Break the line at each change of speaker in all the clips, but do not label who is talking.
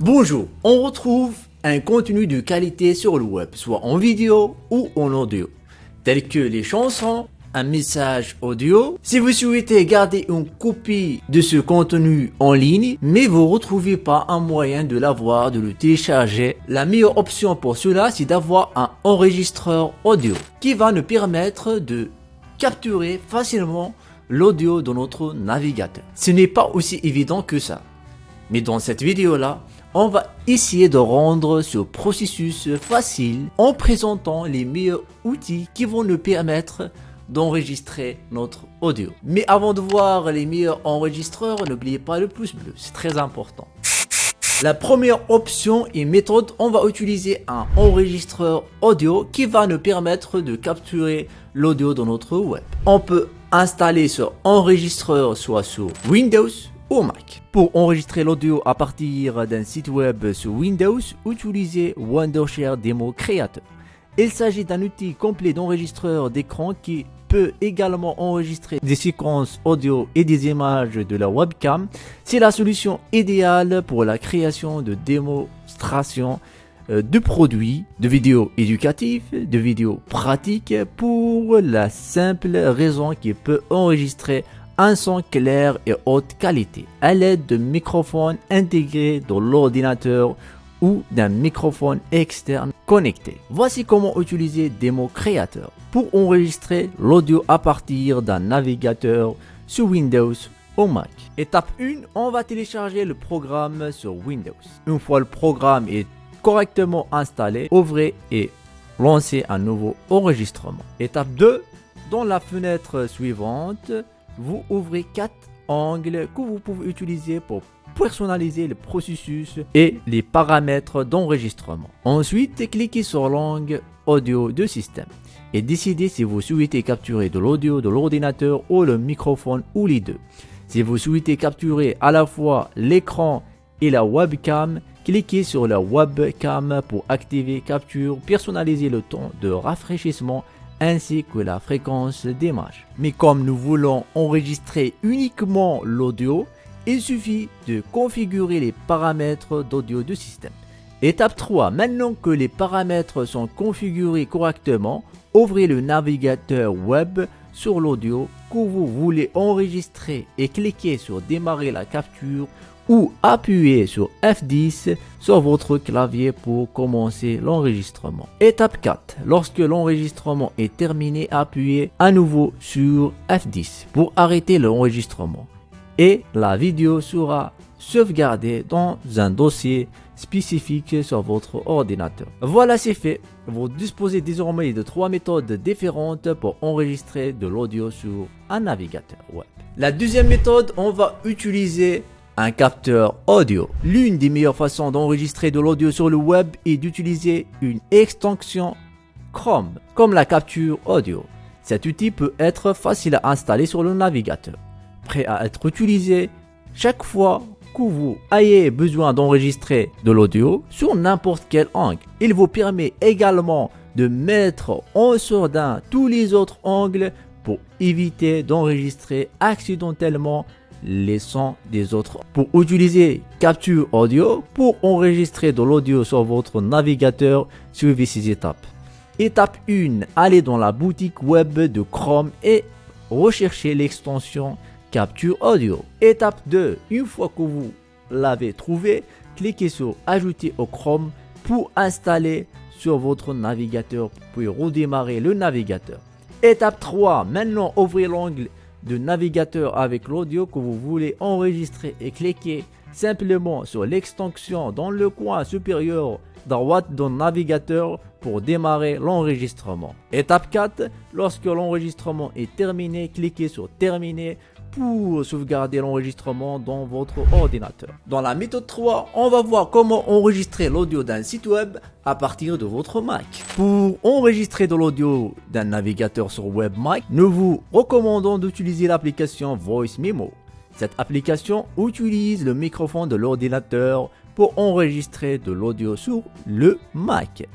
Bonjour, on retrouve un contenu de qualité sur le web, soit en vidéo ou en audio, tels que les chansons, un message audio. Si vous souhaitez garder une copie de ce contenu en ligne, mais vous ne retrouvez pas un moyen de l'avoir, de le télécharger, la meilleure option pour cela, c'est d'avoir un enregistreur audio qui va nous permettre de capturer facilement l'audio de notre navigateur. Ce n'est pas aussi évident que ça. Mais dans cette vidéo-là, on va essayer de rendre ce processus facile en présentant les meilleurs outils qui vont nous permettre d'enregistrer notre audio. Mais avant de voir les meilleurs enregistreurs, n'oubliez pas le pouce bleu, c'est très important. La première option et méthode, on va utiliser un enregistreur audio qui va nous permettre de capturer l'audio de notre web. On peut installer ce enregistreur soit sur Windows ou Mac. Pour enregistrer l'audio à partir d'un site web sur Windows, utilisez Wondershare Demo Creator. Il s'agit d'un outil complet d'enregistreur d'écran qui peut également enregistrer des séquences audio et des images de la webcam. C'est la solution idéale pour la création de démonstrations de produits, de vidéos éducatives, de vidéos pratiques pour la simple raison qu'il peut enregistrer un son clair et haute qualité à l'aide de microphones intégrés dans l'ordinateur ou d'un microphone externe connecté. Voici comment utiliser Demo Creator pour enregistrer l'audio à partir d'un navigateur sur Windows ou Mac. Étape 1, on va télécharger le programme sur Windows. Une fois le programme est correctement installé, ouvrez et lancez un nouveau enregistrement. Étape 2, dans la fenêtre suivante, vous ouvrez 4 angles que vous pouvez utiliser pour personnaliser le processus et les paramètres d'enregistrement. Ensuite, cliquez sur l'angle audio de système et décidez si vous souhaitez capturer de l'audio de l'ordinateur ou le microphone ou les deux. Si vous souhaitez capturer à la fois l'écran et la webcam, cliquez sur la webcam pour activer capture, personnaliser le temps de rafraîchissement ainsi que la fréquence d'image. Mais comme nous voulons enregistrer uniquement l'audio, il suffit de configurer les paramètres d'audio du système. Étape 3. Maintenant que les paramètres sont configurés correctement, ouvrez le navigateur web sur l'audio que vous voulez enregistrer et cliquez sur démarrer la capture ou appuyez sur F10 sur votre clavier pour commencer l'enregistrement. Étape 4. Lorsque l'enregistrement est terminé, appuyez à nouveau sur F10 pour arrêter l'enregistrement et la vidéo sera sauvegardée dans un dossier spécifique sur votre ordinateur. Voilà, c'est fait. Vous disposez désormais de 3 méthodes différentes pour enregistrer de l'audio sur un navigateur web. La deuxième méthode, on va utiliser un capteur audio. L'une des meilleures façons d'enregistrer de l'audio sur le web est d'utiliser une extension Chrome, comme la capture audio. Cet outil peut être facile à installer sur le navigateur, prêt à être utilisé chaque fois que vous ayez besoin d'enregistrer de l'audio sur n'importe quel angle. Il vous permet également de mettre en sourdin tous les autres angles pour éviter d'enregistrer accidentellement les sons des autres. Pour utiliser capture audio, pour enregistrer de l'audio sur votre navigateur, suivez ces étapes. Étape 1, allez dans la boutique web de Chrome et recherchez l'extension capture audio. Étape 2, une fois que vous l'avez trouvé, cliquez sur ajouter au Chrome pour installer sur votre navigateur puis redémarrer le navigateur. Étape 3, maintenant ouvrez l'onglet de navigateur avec l'audio que vous voulez enregistrer et cliquez simplement sur l'extension dans le coin supérieur droite du navigateur pour démarrer l'enregistrement. Étape 4, lorsque l'enregistrement est terminé, cliquez sur terminer pour sauvegarder l'enregistrement dans votre ordinateur. Dans la méthode 3, on va voir comment enregistrer l'audio d'un site web à partir de votre Mac. Pour enregistrer de l'audio d'un navigateur sur web Mac, nous vous recommandons d'utiliser l'application Voice Memo. Cette application utilise le microphone de l'ordinateur pour enregistrer de l'audio sur le Mac.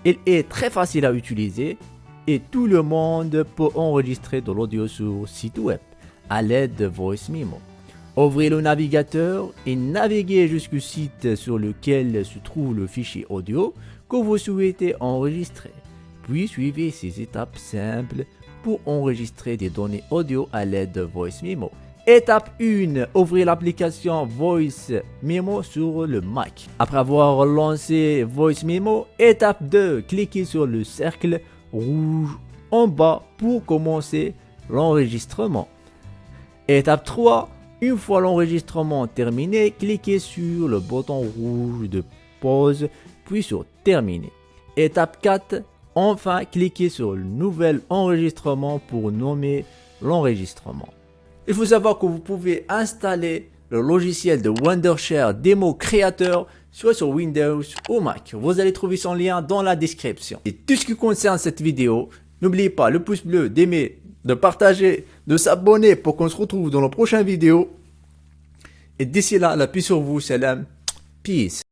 Il est très facile à utiliser et tout le monde peut enregistrer de l'audio sur site web à l'aide de Voice Memo. Ouvrez le navigateur et naviguez jusqu'au site sur lequel se trouve le fichier audio que vous souhaitez enregistrer. Puis suivez ces étapes simples pour enregistrer des données audio à l'aide de Voice Memo. Étape 1. Ouvrez l'application Voice Memo sur le Mac. Après avoir lancé Voice Memo, étape 2. Cliquez sur le cercle rouge en bas pour commencer l'enregistrement. Étape 3. Une fois l'enregistrement terminé, cliquez sur le bouton rouge de pause, puis sur Terminer. Étape 4. Enfin, cliquez sur le nouvel enregistrement pour nommer l'enregistrement. Il faut savoir que vous pouvez installer le logiciel de Wondershare Demo Creator soit sur Windows ou Mac. Vous allez trouver son lien dans la description. Et tout ce qui concerne cette vidéo, n'oubliez pas le pouce bleu, d'aimer, de partager, de s'abonner pour qu'on se retrouve dans la prochaine vidéo. Et d'ici là, la paix sur vous, salam, peace.